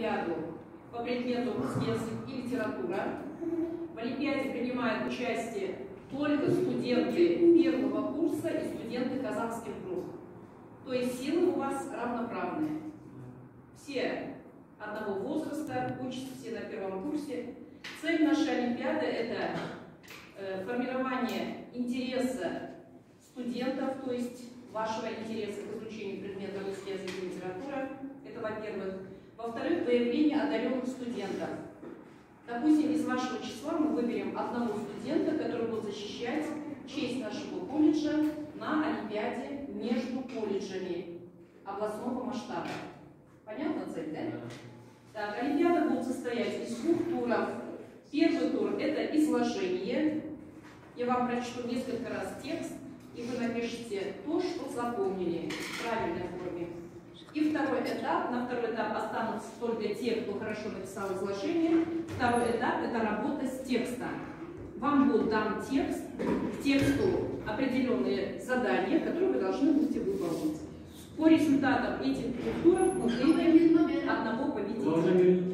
олимпиаду по предмету русский язык и литература. В олимпиаде принимают участие только студенты первого курса и студенты казанских групп. То есть силы у вас равноправные. Все одного возраста, учатся все на первом курсе. Цель нашей олимпиады – это формирование интереса студентов, то есть вашего интереса к изучению предмета русский язык и литература. Это во-первых. Во-вторых, выявление одаренных студентов. Допустим, из вашего числа мы выберем одного студента, который будет защищать честь нашего колледжа на олимпиаде между колледжами областного масштаба. Понятна цель, да? Так, олимпиада будет состоять из двух туров. Первый тур – это изложение. Я вам прочту несколько раз текст, и вы напишите то, что запомнили в правильной форме. И второй этап. На второй этап останутся только те, кто хорошо написал изложение. Второй этап – это работа с текстом. Вам будет дан текст, к тексту определенные задания, которые вы должны будете выполнить. По результатам этих двух туров мы выберем одного победителя.